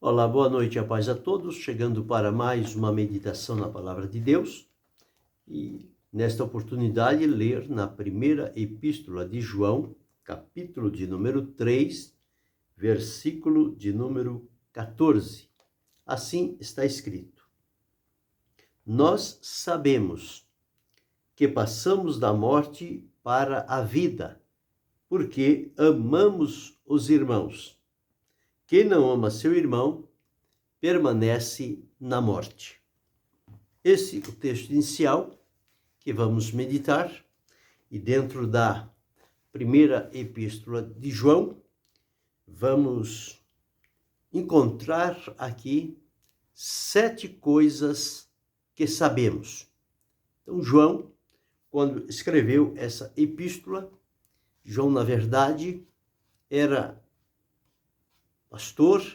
Olá, boa noite, a paz a todos, chegando para mais uma meditação na Palavra de Deus e nesta oportunidade ler na primeira epístola de João, capítulo de número 3, versículo de número 14. Assim está escrito: Nós sabemos que passamos da morte para a vida, porque amamos os irmãos. Quem não ama seu irmão permanece na morte. Esse é o texto inicial que vamos meditar, e dentro da primeira epístola de João, vamos encontrar aqui 7 coisas que sabemos. Então, João, quando escreveu essa epístola, João, na verdade, era pastor,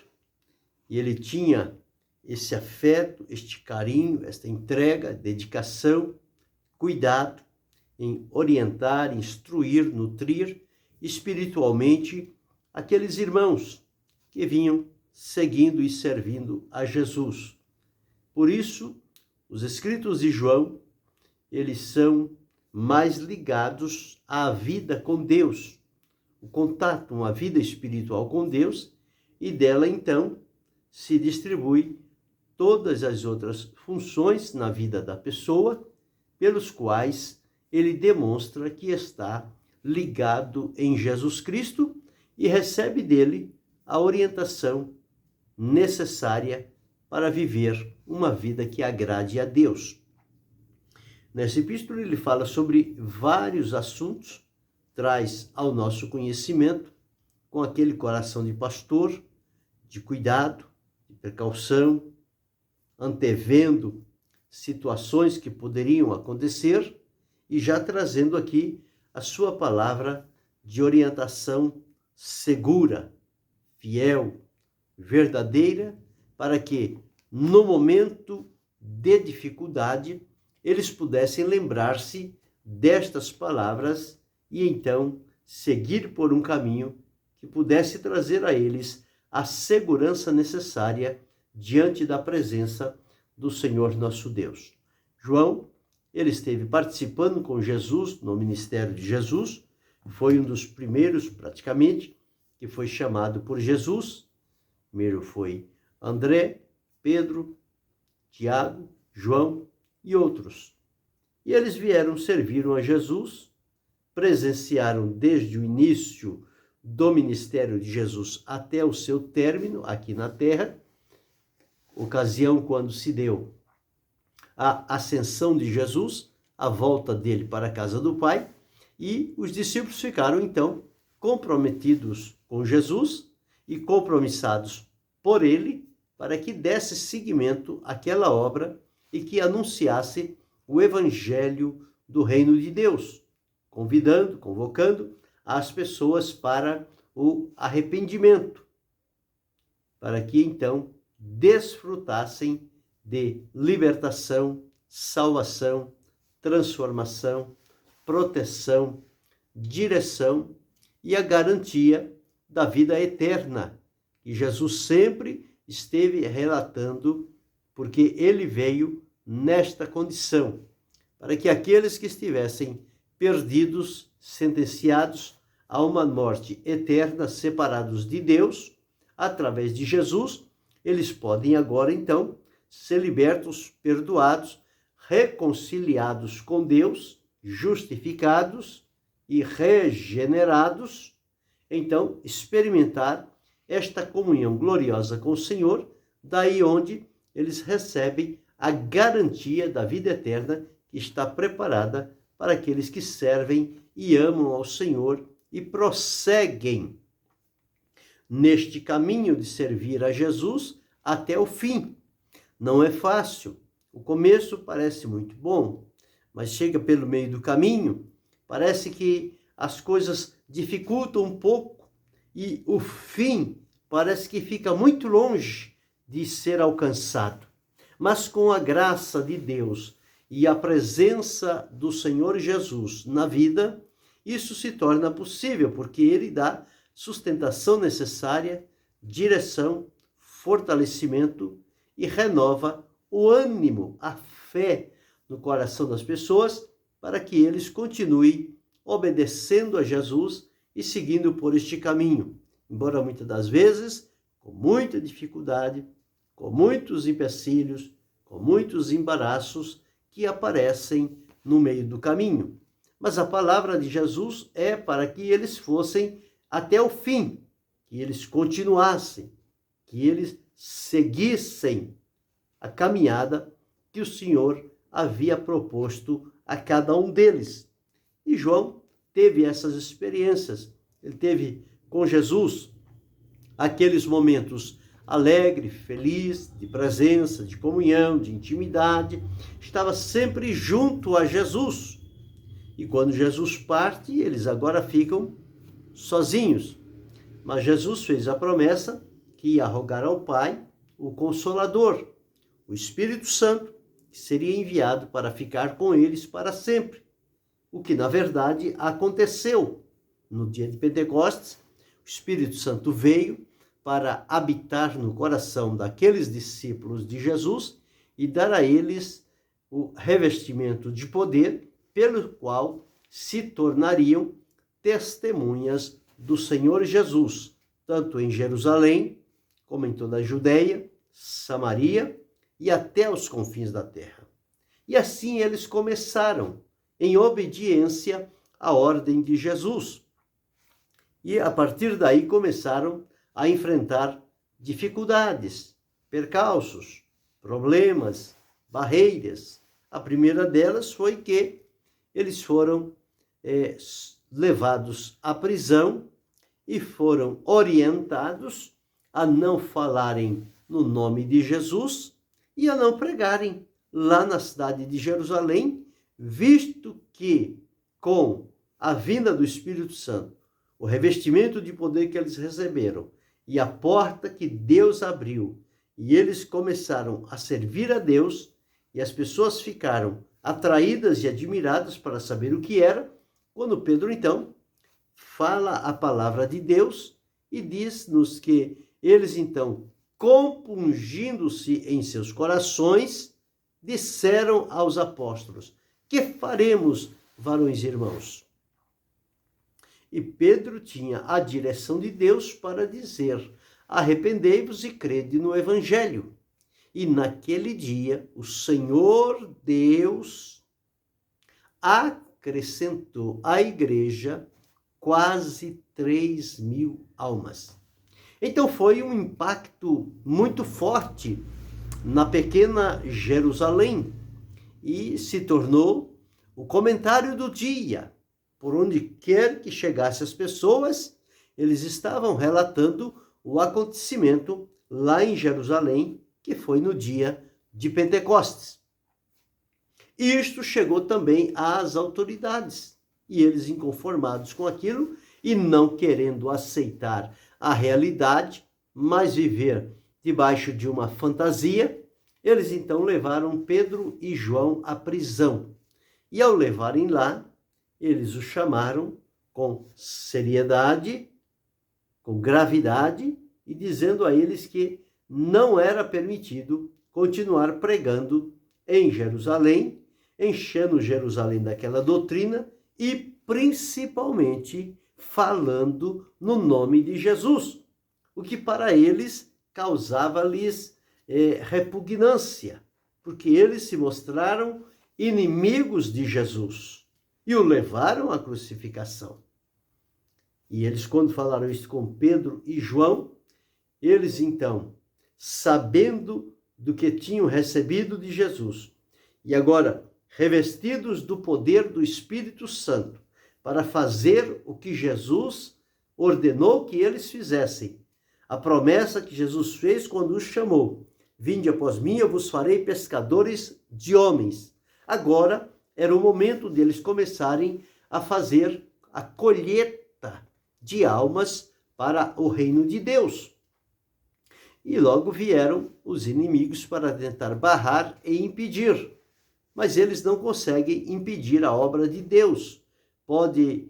e ele tinha esse afeto, este carinho, esta entrega, dedicação, cuidado em orientar, instruir, nutrir espiritualmente aqueles irmãos que vinham seguindo e servindo a Jesus. Por isso, os escritos de João, eles são mais ligados à vida com Deus, o contato, uma vida espiritual com Deus, e dela, então, se distribui todas as outras funções na vida da pessoa, pelos quais ele demonstra que está ligado em Jesus Cristo e recebe dele a orientação necessária para viver uma vida que agrade a Deus. Nessa epístola ele fala sobre vários assuntos, traz ao nosso conhecimento, com aquele coração de pastor, de cuidado, de precaução, antevendo situações que poderiam acontecer e já trazendo aqui a sua palavra de orientação segura, fiel, verdadeira, para que no momento de dificuldade eles pudessem lembrar-se destas palavras e então seguir por um caminho que pudesse trazer a eles a segurança necessária diante da presença do Senhor nosso Deus. João, ele esteve participando com Jesus no ministério de Jesus, foi um dos primeiros, praticamente, que foi chamado por Jesus. Primeiro foi André, Pedro, Tiago, João e outros. E eles vieram, serviram a Jesus, presenciaram desde o início do ministério de Jesus até o seu término aqui na terra, ocasião quando se deu a ascensão de Jesus, a volta dele para a casa do Pai, e os discípulos ficaram então comprometidos com Jesus e compromissados por ele para que desse seguimento àquela obra e que anunciasse o evangelho do reino de Deus, convidando, convocando as pessoas para o arrependimento, para que então desfrutassem de libertação, salvação, transformação, proteção, direção e a garantia da vida eterna, que Jesus sempre esteve relatando, porque ele veio nesta condição, para que aqueles que estivessem perdidos, sentenciados a uma morte eterna, separados de Deus, através de Jesus, eles podem agora, então, ser libertos, perdoados, reconciliados com Deus, justificados e regenerados, então, experimentar esta comunhão gloriosa com o Senhor, daí onde eles recebem a garantia da vida eterna que está preparada para aqueles que servem e amam ao Senhor e prosseguem neste caminho de servir a Jesus até o fim. Não é fácil. O começo parece muito bom, mas chega pelo meio do caminho, parece que as coisas dificultam um pouco e o fim parece que fica muito longe de ser alcançado. Mas com a graça de Deus e a presença do Senhor Jesus na vida, isso se torna possível, porque ele dá sustentação necessária, direção, fortalecimento e renova o ânimo, a fé no coração das pessoas para que eles continuem obedecendo a Jesus e seguindo por este caminho. Embora muitas das vezes, com muita dificuldade, com muitos empecilhos, com muitos embaraços que aparecem no meio do caminho. Mas a palavra de Jesus é para que eles fossem até o fim, que eles continuassem, que eles seguissem a caminhada que o Senhor havia proposto a cada um deles. E João teve essas experiências. Ele teve com Jesus aqueles momentos alegre, feliz, de presença, de comunhão, de intimidade. Estava sempre junto a Jesus. E quando Jesus parte, eles agora ficam sozinhos. Mas Jesus fez a promessa que ia rogar ao Pai o Consolador, o Espírito Santo, que seria enviado para ficar com eles para sempre. O que, na verdade, aconteceu. No dia de Pentecostes, o Espírito Santo veio para habitar no coração daqueles discípulos de Jesus e dar a eles o revestimento de poder, pelo qual se tornariam testemunhas do Senhor Jesus, tanto em Jerusalém, como em toda a Judeia, Samaria e até os confins da terra. E assim eles começaram, em obediência à ordem de Jesus. E a partir daí começaram a enfrentar dificuldades, percalços, problemas, barreiras. A primeira delas foi que eles foram levados à prisão e foram orientados a não falarem no nome de Jesus e a não pregarem lá na cidade de Jerusalém, visto que com a vinda do Espírito Santo, o revestimento de poder que eles receberam e a porta que Deus abriu, e eles começaram a servir a Deus, e as pessoas ficaram atraídas e admiradas para saber o que era, quando Pedro, então, fala a palavra de Deus e diz-nos que eles, então, compungindo-se em seus corações, disseram aos apóstolos: que faremos, varões e irmãos? E Pedro tinha a direção de Deus para dizer: arrependei-vos e crede no Evangelho. E naquele dia, o Senhor Deus acrescentou à igreja quase 3.000 almas. Então foi um impacto muito forte na pequena Jerusalém e se tornou o comentário do dia. Por onde quer que chegasse as pessoas, eles estavam relatando o acontecimento lá em Jerusalém, que foi no dia de Pentecostes. E isto chegou também às autoridades, e eles, inconformados com aquilo e não querendo aceitar a realidade, mas viver debaixo de uma fantasia, eles então levaram Pedro e João à prisão. E ao levarem lá, eles os chamaram com seriedade, com gravidade, e dizendo a eles que não era permitido continuar pregando em Jerusalém, enchendo Jerusalém daquela doutrina e principalmente falando no nome de Jesus, o que para eles causava-lhes repugnância, porque eles se mostraram inimigos de Jesus e o levaram à crucificação. E eles, quando falaram isso com Pedro e João, eles então, sabendo do que tinham recebido de Jesus, e agora revestidos do poder do Espírito Santo, para fazer o que Jesus ordenou que eles fizessem, a promessa que Jesus fez quando os chamou: vinde após mim, eu vos farei pescadores de homens. Agora era o momento deles começarem a fazer a colheita de almas para o reino de Deus. E logo vieram os inimigos para tentar barrar e impedir. Mas eles não conseguem impedir a obra de Deus. Pode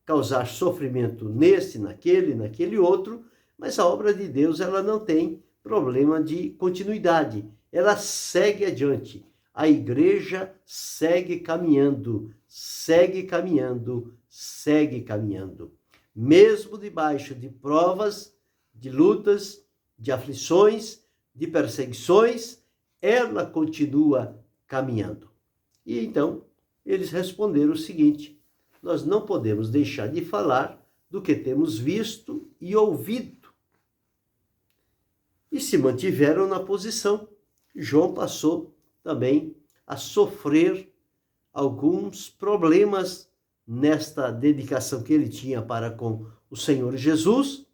causar sofrimento nesse, naquele outro, Mas a obra de Deus, ela não tem problema de continuidade. Ela segue adiante. A igreja segue caminhando, segue caminhando, segue caminhando. Mesmo debaixo de provas, de lutas, de aflições, de perseguições, ela continua caminhando. E então, eles responderam o seguinte: nós não podemos deixar de falar do que temos visto e ouvido. E se mantiveram na posição. João passou também a sofrer alguns problemas nesta dedicação que ele tinha para com o Senhor Jesus,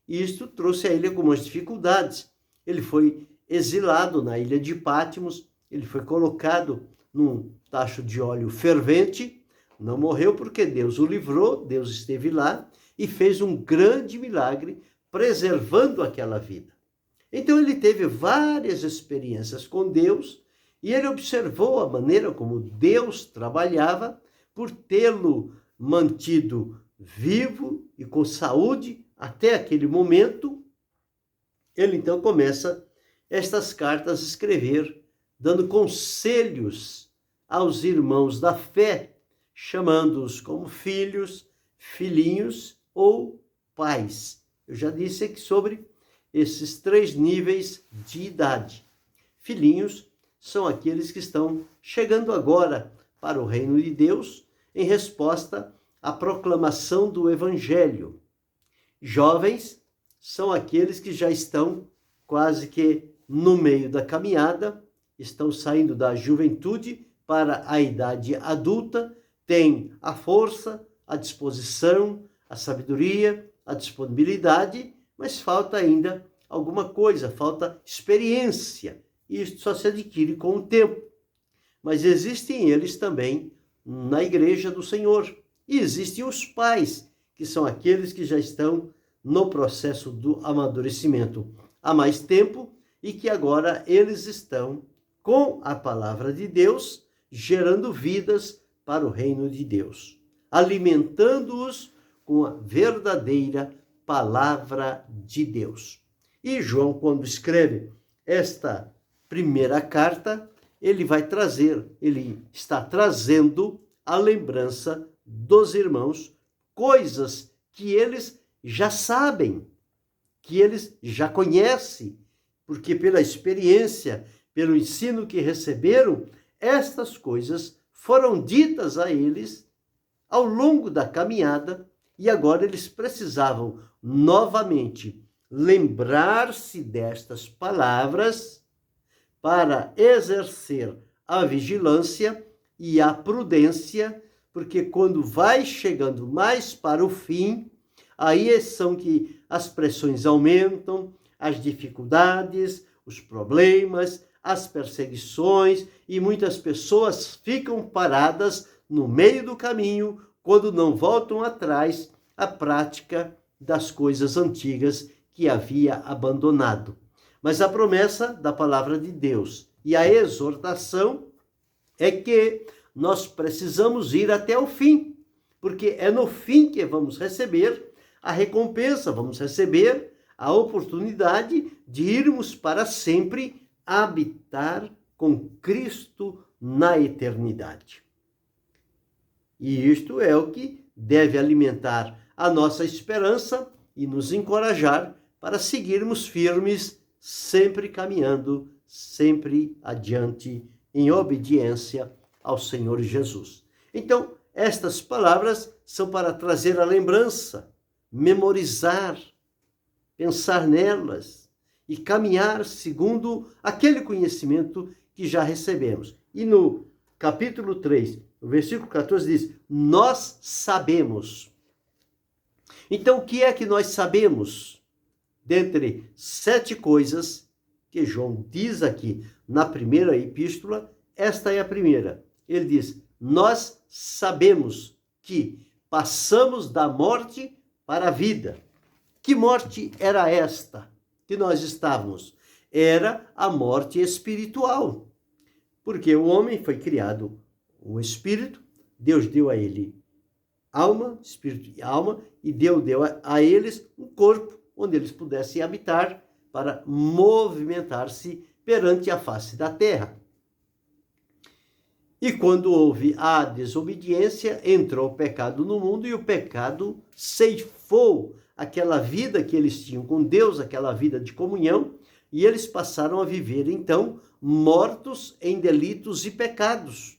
e isto trouxe a ele algumas dificuldades. Ele foi exilado na ilha de Patmos, ele foi colocado num tacho de óleo fervente, não morreu porque Deus o livrou, Deus esteve lá e fez um grande milagre preservando aquela vida. Então ele teve várias experiências com Deus e ele observou a maneira como Deus trabalhava por tê-lo mantido vivo e com saúde até aquele momento. Ele então começa estas cartas a escrever, dando conselhos aos irmãos da fé, chamando-os como filhos, filhinhos ou pais. Eu já disse aqui sobre esses 3 níveis de idade. Filhinhos são aqueles que estão chegando agora para o reino de Deus em resposta à proclamação do Evangelho. Jovens são aqueles que já estão quase que no meio da caminhada, estão saindo da juventude para a idade adulta, têm a força, a disposição, a sabedoria, a disponibilidade, mas falta ainda alguma coisa, falta experiência. E isso só se adquire com o tempo. Mas existem eles também na igreja do Senhor. E existem os pais, que são aqueles que já estão no processo do amadurecimento há mais tempo e que agora eles estão com a palavra de Deus, gerando vidas para o reino de Deus, alimentando-os com a verdadeira palavra de Deus. E João, quando escreve esta primeira carta, ele está trazendo a lembrança dos irmãos, coisas que eles já sabem, que eles já conhecem, porque pela experiência, pelo ensino que receberam, estas coisas foram ditas a eles ao longo da caminhada e agora eles precisavam novamente lembrar-se destas palavras para exercer a vigilância e a prudência, porque quando vai chegando mais para o fim, aí são que as pressões aumentam, as dificuldades, os problemas, as perseguições, e muitas pessoas ficam paradas no meio do caminho quando não voltam atrás à prática das coisas antigas que havia abandonado. Mas a promessa da palavra de Deus e a exortação é que nós precisamos ir até o fim, porque é no fim que vamos receber a recompensa, vamos receber a oportunidade de irmos para sempre habitar com Cristo na eternidade. E isto é o que deve alimentar a nossa esperança e nos encorajar para seguirmos firmes, sempre caminhando, sempre adiante, em obediência ao Senhor Jesus. Então, estas palavras são para trazer a lembrança, memorizar, pensar nelas e caminhar segundo aquele conhecimento que já recebemos. E no capítulo 3, o versículo 14 diz: nós sabemos. Então, o que é que nós sabemos? Dentre 7 coisas que João diz aqui na primeira epístola, esta é a primeira. Ele diz: nós sabemos que passamos da morte para a vida. Que morte era esta que nós estávamos? Era a morte espiritual. Porque o homem foi criado um espírito, Deus deu a ele alma, espírito e alma, e Deus deu a eles um corpo. onde eles pudessem habitar para movimentar-se perante a face da terra. E quando houve a desobediência, entrou o pecado no mundo e o pecado ceifou aquela vida que eles tinham com Deus, aquela vida de comunhão, e eles passaram a viver, então, mortos em delitos e pecados.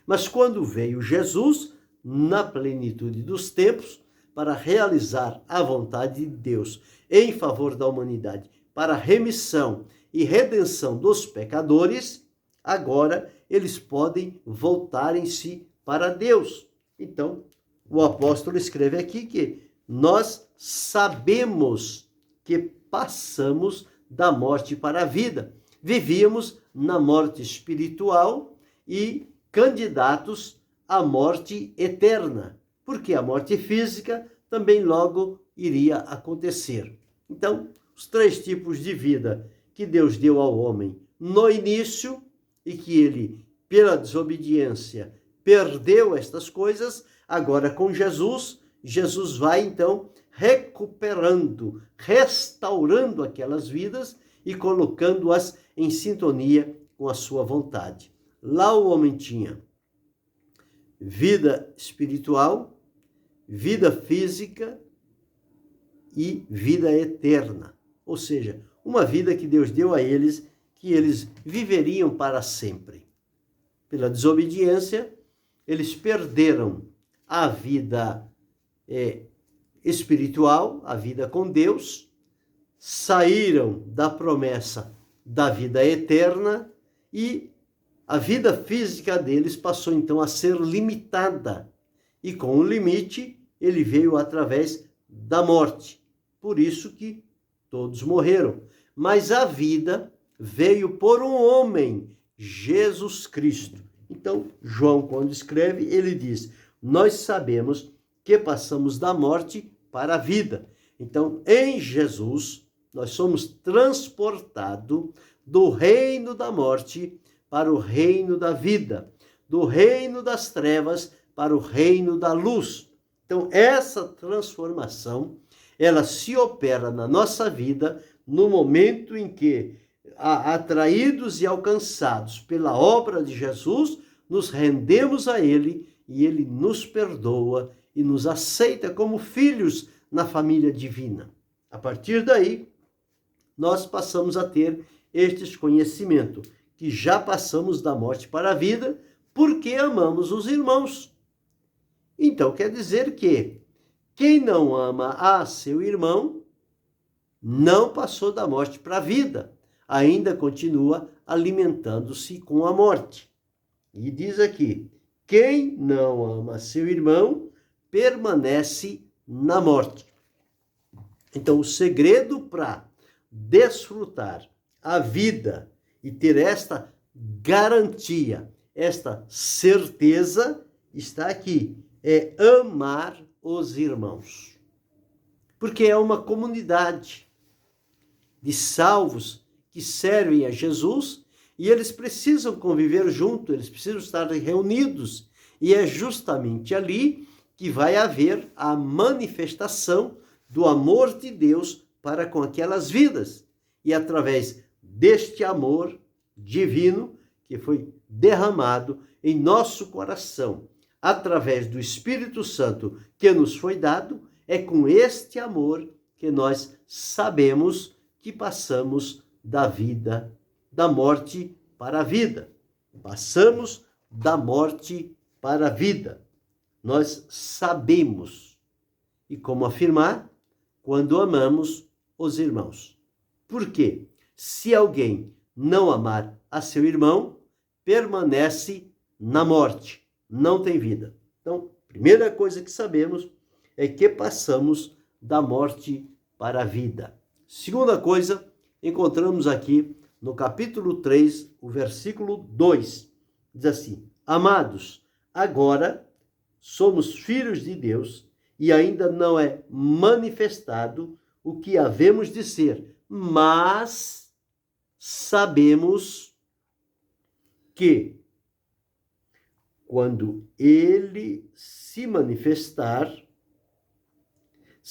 Mas quando veio Jesus, na plenitude dos tempos, para realizar a vontade de Deus em favor da humanidade, para remissão e redenção dos pecadores, agora eles podem voltarem-se para Deus. Então, o apóstolo escreve aqui que nós sabemos que passamos da morte para a vida. Vivíamos na morte espiritual e candidatos à morte eterna, porque a morte física também logo iria acontecer. Então, os 3 tipos de vida que Deus deu ao homem no início e que ele, pela desobediência, perdeu estas coisas, agora com Jesus, Jesus vai então recuperando, restaurando aquelas vidas e colocando-as em sintonia com a sua vontade. Lá o homem tinha vida espiritual, vida física e vida eterna. Ou seja, uma vida que Deus deu a eles, que eles viveriam para sempre. Pela desobediência, eles perderam a vida espiritual, a vida com Deus, saíram da promessa da vida eterna e a vida física deles passou então a ser limitada. E com o limite, ele veio através da morte. Por isso que todos morreram. Mas a vida veio por um homem, Jesus Cristo. Então, João, quando escreve, ele diz: nós sabemos que passamos da morte para a vida. Então, em Jesus, nós somos transportados do reino da morte para o reino da vida, do reino das trevas para o reino da luz. Então, essa transformação, ela se opera na nossa vida no momento em que, atraídos e alcançados pela obra de Jesus, nos rendemos a Ele e Ele nos perdoa e nos aceita como filhos na família divina. A partir daí, nós passamos a ter este conhecimento, que já passamos da morte para a vida, porque amamos os irmãos. Então, quer dizer que quem não ama a seu irmão, não passou da morte para a vida, ainda continua alimentando-se com a morte. E diz aqui, quem não ama seu irmão, permanece na morte. Então, o segredo para desfrutar a vida e ter esta garantia, esta certeza, está aqui, é amar os irmãos. Porque é uma comunidade de salvos que servem a Jesus e eles precisam conviver junto, eles precisam estar reunidos. E é justamente ali que vai haver a manifestação do amor de Deus para com aquelas vidas. E através deste amor divino que foi derramado em nosso coração, através do Espírito Santo que nos foi dado, é com este amor que nós sabemos que passamos da vida, da morte para a vida. Passamos da morte para a vida. Nós sabemos. E como afirmar? Quando amamos os irmãos. Por quê? Se alguém não amar a seu irmão, permanece na morte, não tem vida. Então, primeira coisa que sabemos é que passamos da morte para a vida. Segunda coisa, encontramos aqui no capítulo 3, o versículo 2. Diz assim: amados, agora somos filhos de Deus e ainda não é manifestado o que havemos de ser, mas sabemos que quando ele se manifestar,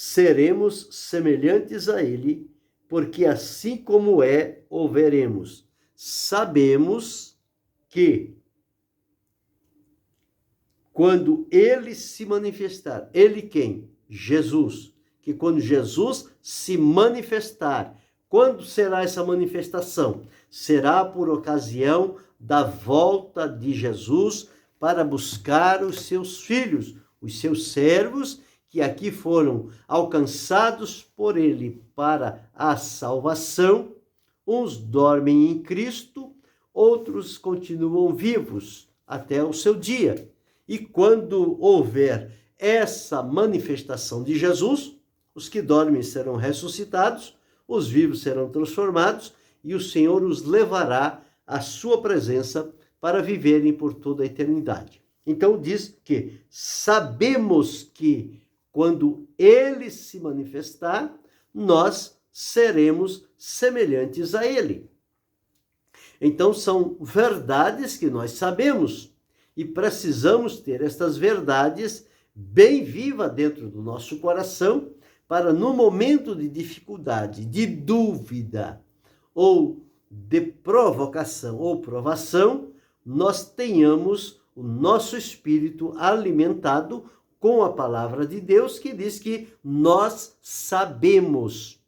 seremos semelhantes a ele, porque assim como é, o veremos. Sabemos que quando ele se manifestar, ele quem? Jesus. Que quando Jesus se manifestar, quando será essa manifestação? Será por ocasião da volta de Jesus para buscar os seus filhos, os seus servos, que aqui foram alcançados por ele para a salvação. Uns dormem em Cristo, outros continuam vivos até o seu dia. E quando houver essa manifestação de Jesus, os que dormem serão ressuscitados, os vivos serão transformados e o Senhor os levará à sua presença para viverem por toda a eternidade. Então diz que sabemos que quando ele se manifestar, nós seremos semelhantes a ele. Então são verdades que nós sabemos e precisamos ter estas verdades bem vivas dentro do nosso coração para no momento de dificuldade, de dúvida ou de provocação ou provação, nós tenhamos o nosso espírito alimentado com a palavra de Deus, que diz que nós sabemos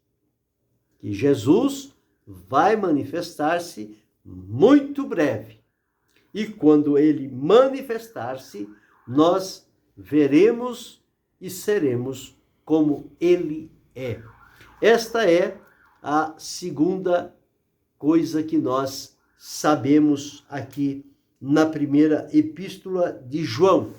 que Jesus vai manifestar-se muito breve. E quando ele manifestar-se, nós veremos e seremos como ele é. Esta é a segunda coisa que nós sabemos aqui na primeira epístola de João.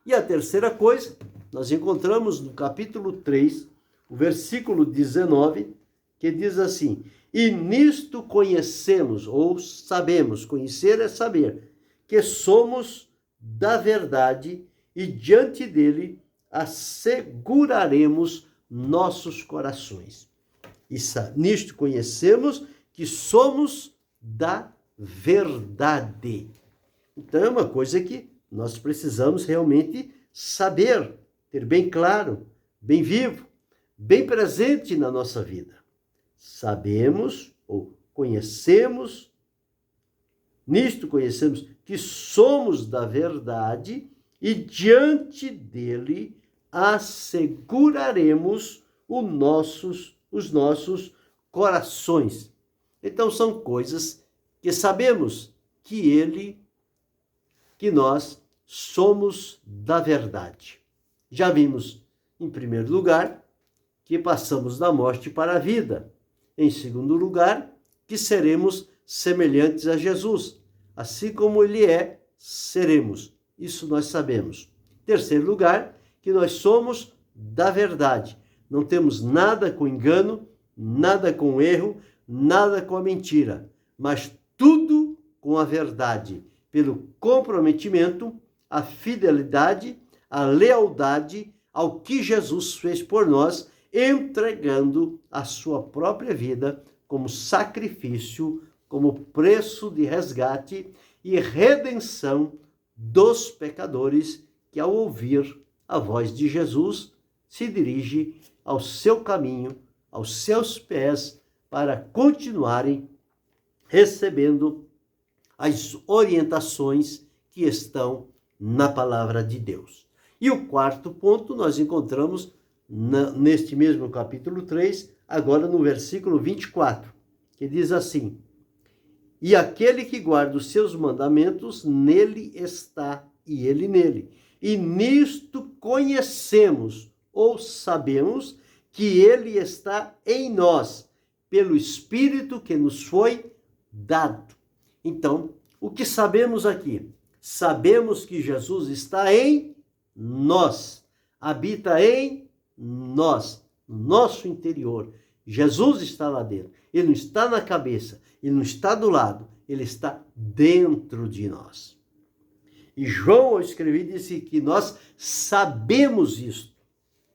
E a terceira coisa, nós encontramos no capítulo 3, o versículo 19, que diz assim: e nisto conhecemos, ou sabemos, conhecer é saber, que somos da verdade e diante dele asseguraremos nossos corações. E nisto conhecemos que somos da verdade. Então é uma coisa que nós precisamos realmente saber, ter bem claro, bem vivo, bem presente na nossa vida. Sabemos ou conhecemos, nisto conhecemos que somos da verdade e diante dele asseguraremos os nossos corações. Então são coisas que sabemos que nós somos da verdade. Já vimos, em primeiro lugar, que passamos da morte para a vida. Em segundo lugar, que seremos semelhantes a Jesus. Assim como ele é, seremos. Isso nós sabemos. Em terceiro lugar, que nós somos da verdade. Não temos nada com engano, nada com erro, nada com a mentira, mas tudo com a verdade, pelo comprometimento, a fidelidade, a lealdade ao que Jesus fez por nós, entregando a sua própria vida como sacrifício, como preço de resgate e redenção dos pecadores que, ao ouvir a voz de Jesus, se dirige ao seu caminho, aos seus pés, para continuarem recebendo as orientações que estão na palavra de Deus. E o quarto ponto nós encontramos neste mesmo capítulo 3, agora no versículo 24, que diz assim: e aquele que guarda os seus mandamentos, nele está, e ele nele. E nisto conhecemos, ou sabemos, que ele está em nós, pelo Espírito que nos foi dado. Então, o que sabemos aqui? Sabemos que Jesus está em nós, habita em nós, no nosso interior. Jesus está lá dentro. Ele não está na cabeça, ele não está do lado, ele está dentro de nós. E João, ao escrever, disse que nós sabemos isso.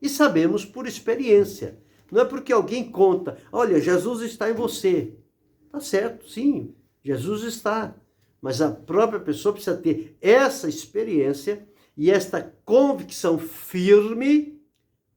E sabemos por experiência. Não é porque alguém conta, olha, Jesus está em você. Tá certo, sim, Jesus está. Mas a própria pessoa precisa ter essa experiência e esta convicção firme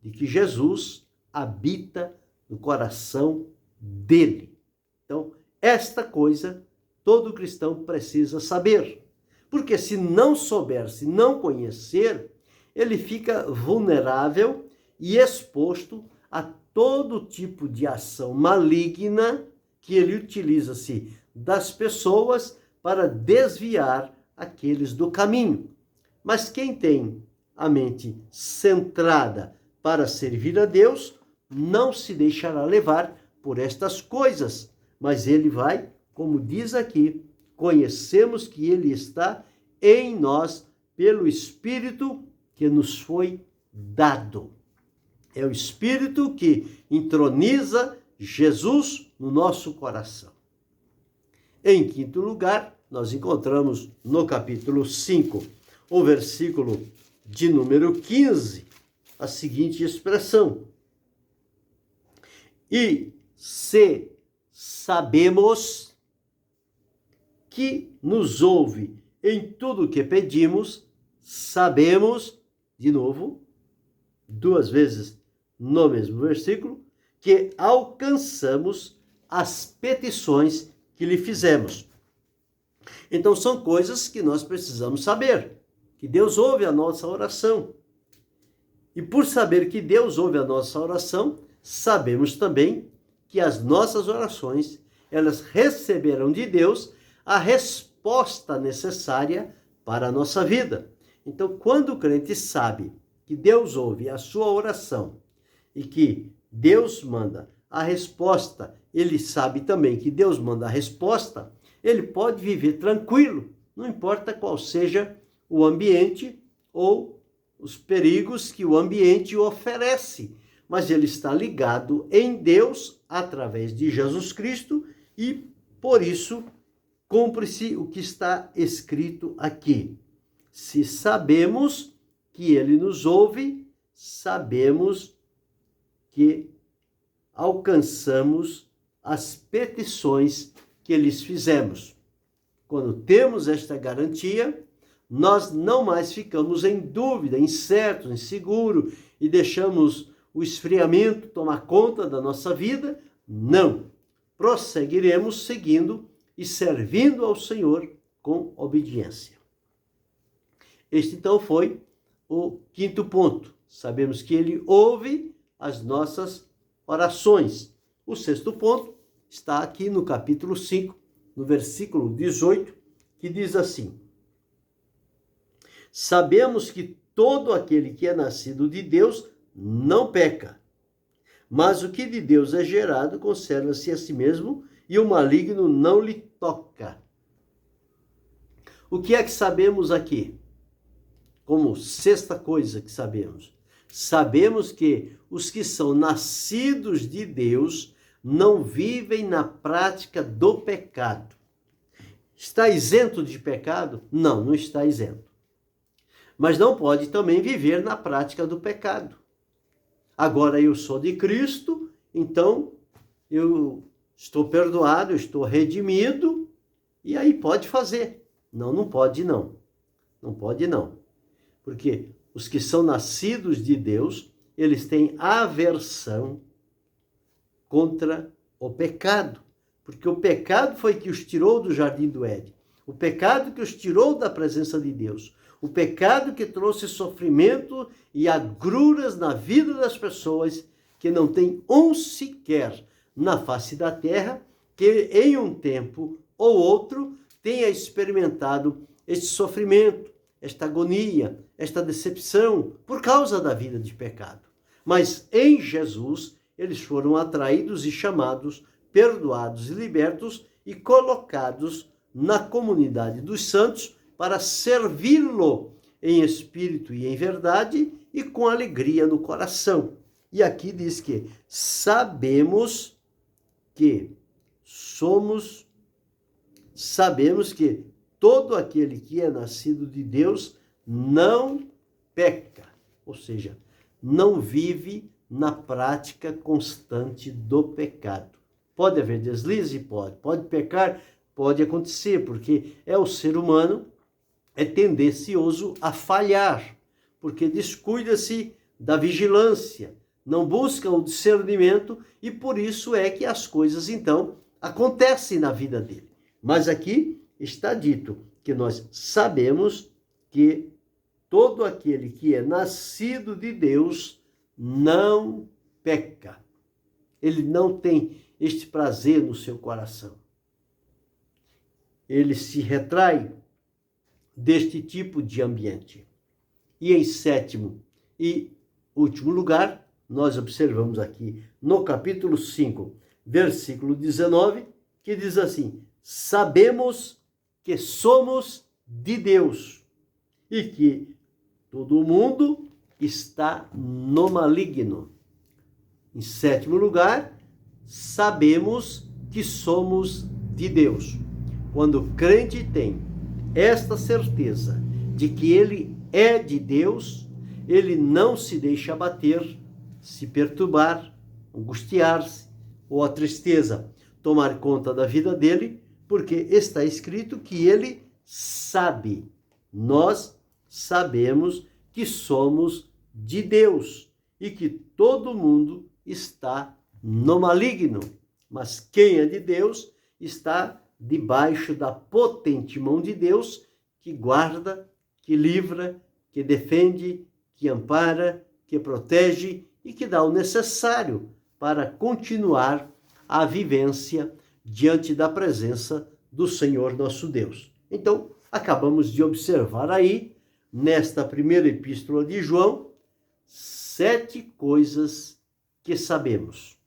de que Jesus habita no coração dele. Então, esta coisa todo cristão precisa saber. Porque se não souber, se não conhecer, ele fica vulnerável e exposto a todo tipo de ação maligna que ele utiliza-se das pessoas para desviar aqueles do caminho. Mas quem tem a mente centrada para servir a Deus, não se deixará levar por estas coisas, mas ele vai, como diz aqui, conhecemos que ele está em nós pelo Espírito que nos foi dado. É o Espírito que entroniza Jesus no nosso coração. Em quinto lugar, nós encontramos no capítulo 5, o versículo de número 15, a seguinte expressão: e se sabemos que nos ouve em tudo o que pedimos, sabemos, de novo, duas vezes no mesmo versículo, que alcançamos as petições que lhe fizemos. Então são coisas que nós precisamos saber, que Deus ouve a nossa oração. E por saber que Deus ouve a nossa oração, sabemos também que as nossas orações, elas receberão de Deus a resposta necessária para a nossa vida. Então, quando o crente sabe que Deus ouve a sua oração e que Deus manda a resposta, ele sabe também que Deus manda a resposta, ele pode viver tranquilo, não importa qual seja o ambiente ou os perigos que o ambiente oferece, mas ele está ligado em Deus através de Jesus Cristo e, por isso, cumpre-se o que está escrito aqui. Se sabemos que ele nos ouve, sabemos que alcançamos as petições que lhes fizemos. Quando temos esta garantia, nós não mais ficamos em dúvida, incertos, inseguros e deixamos o esfriamento tomar conta da nossa vida. Não. Prosseguiremos seguindo e servindo ao Senhor com obediência. Este, então, foi o quinto ponto. Sabemos que ele ouve as nossas orações. O sexto ponto está aqui no capítulo 5, no versículo 18, que diz assim: sabemos que todo aquele que é nascido de Deus não peca, mas o que de Deus é gerado conserva-se a si mesmo e o maligno não lhe toca. O que é que sabemos aqui? Como sexta coisa que sabemos. Sabemos que os que são nascidos de Deus não vivem na prática do pecado. Está isento de pecado? Não, não está isento. Mas não pode também viver na prática do pecado. Agora eu sou de Cristo, então eu estou perdoado, eu estou redimido, e aí pode fazer. Não, não pode não. Não pode não. Porque os que são nascidos de Deus, eles têm aversão contra o pecado. Porque o pecado foi que os tirou do jardim do Éden. O pecado que os tirou da presença de Deus. O pecado que trouxe sofrimento e agruras na vida das pessoas que não tem um sequer na face da terra que em um tempo ou outro tenha experimentado este sofrimento, esta agonia, esta decepção por causa da vida de pecado. Mas em Jesus eles foram atraídos e chamados, perdoados e libertos e colocados na comunidade dos santos para servi-lo em espírito e em verdade e com alegria no coração. E aqui diz que sabemos que todo aquele que é nascido de Deus não peca, ou seja, não vive na prática constante do pecado. Pode haver deslize? Pode pecar? Pode acontecer, porque é o ser humano, é tendencioso a falhar, porque descuida-se da vigilância, não buscam o discernimento e por isso é que as coisas então acontecem na vida dele. Mas aqui está dito que nós sabemos que todo aquele que é nascido de Deus não peca. Ele não tem este prazer no seu coração. Ele se retrai deste tipo de ambiente. E em sétimo e último lugar, nós observamos aqui no capítulo 5, versículo 19, que diz assim: sabemos que somos de Deus e que todo mundo está no maligno. Em sétimo lugar, sabemos que somos de Deus. Quando o crente tem esta certeza de que ele é de Deus, ele não se deixa abater, se perturbar, angustiar-se, ou a tristeza tomar conta da vida dele, porque está escrito que ele sabe. Nós sabemos que somos de Deus e que todo mundo está no maligno. Mas quem é de Deus está debaixo da potente mão de Deus, que guarda, que livra, que defende, que ampara, que protege e que dá o necessário para continuar a vivência diante da presença do Senhor nosso Deus. Então, acabamos de observar aí, nesta primeira epístola de João, 7 coisas que sabemos.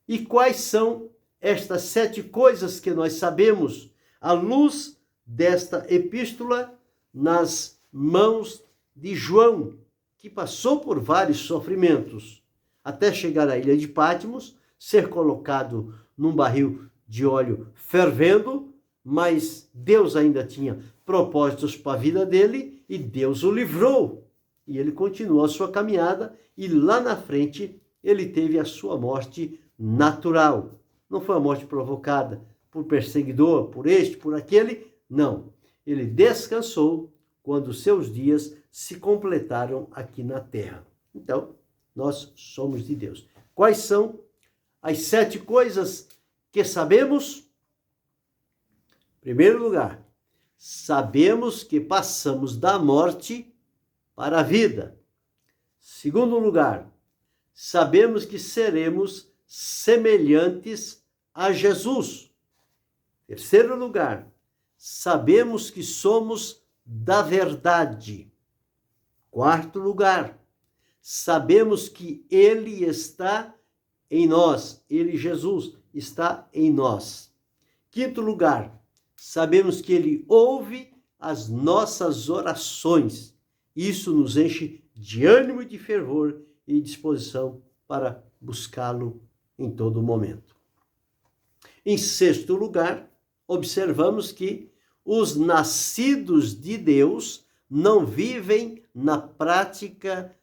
E quais são estas 7 coisas que nós sabemos à luz desta epístola nas mãos de João, que passou por vários sofrimentos, até chegar à ilha de Patmos, ser colocado num barril de óleo fervendo, mas Deus ainda tinha propósitos para a vida dele e Deus o livrou. E ele continuou a sua caminhada e lá na frente ele teve a sua morte natural. Não foi uma morte provocada por perseguidor, por este, por aquele, não. Ele descansou quando seus dias se completaram aqui na terra. Então, nós somos de Deus. Quais são as 7 coisas que sabemos? Em primeiro lugar, sabemos que passamos da morte para a vida. Segundo lugar, sabemos que seremos semelhantes a Jesus. Terceiro lugar, sabemos que somos da verdade. Quarto lugar, sabemos que Ele está em nós, Ele, Jesus, está em nós. Quinto lugar, sabemos que Ele ouve as nossas orações. Isso nos enche de ânimo e de fervor e disposição para buscá-lo em todo momento. Em sexto lugar, observamos que os nascidos de Deus não vivem na prática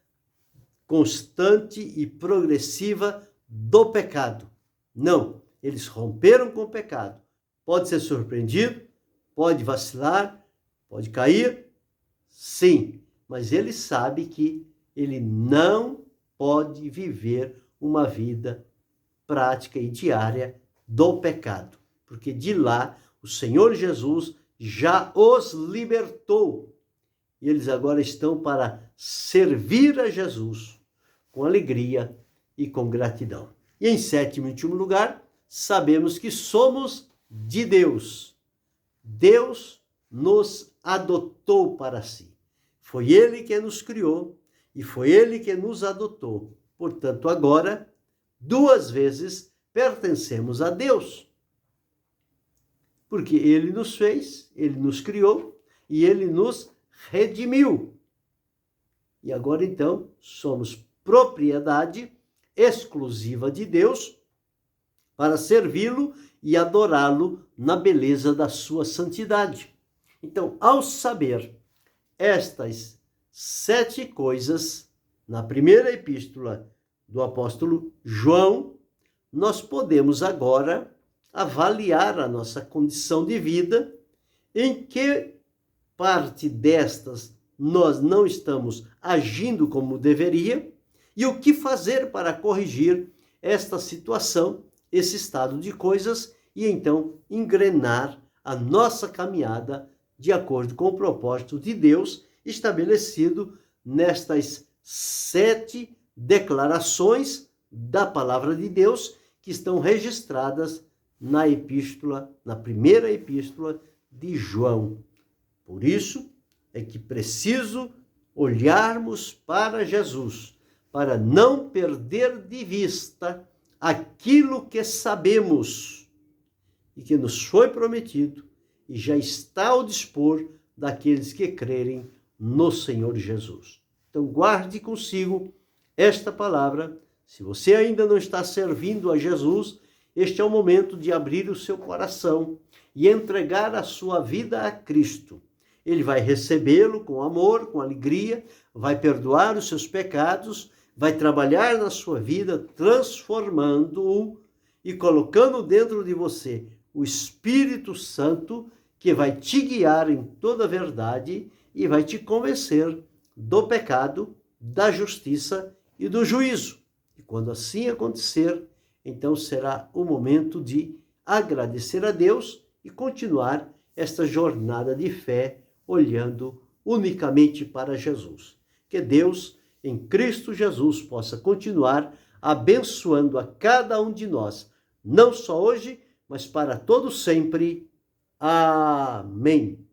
constante e progressiva do pecado. Não, eles romperam com o pecado. Pode ser surpreendido, pode vacilar, pode cair, sim, mas ele sabe que ele não pode viver uma vida prática e diária do pecado, porque de lá o Senhor Jesus já os libertou e eles agora estão para servir a Jesus com alegria e com gratidão. E em sétimo e último lugar, sabemos que somos de Deus. Deus nos adotou para si. Foi Ele que nos criou e foi Ele que nos adotou. Portanto, agora, 2 vezes pertencemos a Deus. Porque Ele nos fez, Ele nos criou e Ele nos redimiu. E agora, então, somos propriedade exclusiva de Deus para servi-lo e adorá-lo na beleza da sua santidade. Então, ao saber estas 7 coisas, na primeira epístola do apóstolo João, nós podemos agora avaliar a nossa condição de vida, em que parte destas nós não estamos agindo como deveria, e o que fazer para corrigir esta situação, esse estado de coisas, e então engrenar a nossa caminhada de acordo com o propósito de Deus estabelecido nestas 7 declarações da palavra de Deus que estão registradas na primeira epístola de João. Por isso é que preciso olharmos para Jesus, para não perder de vista aquilo que sabemos e que nos foi prometido e já está ao dispor daqueles que crerem no Senhor Jesus. Então guarde consigo esta palavra. Se você ainda não está servindo a Jesus, este é o momento de abrir o seu coração e entregar a sua vida a Cristo. Ele vai recebê-lo com amor, com alegria, vai perdoar os seus pecados, vai trabalhar na sua vida, transformando-o e colocando dentro de você o Espírito Santo, que vai te guiar em toda a verdade e vai te convencer do pecado, da justiça e do juízo. E quando assim acontecer, então será o momento de agradecer a Deus e continuar esta jornada de fé olhando unicamente para Jesus. Que Deus, em Cristo Jesus, possa continuar abençoando a cada um de nós, não só hoje, mas para todo sempre. Amém.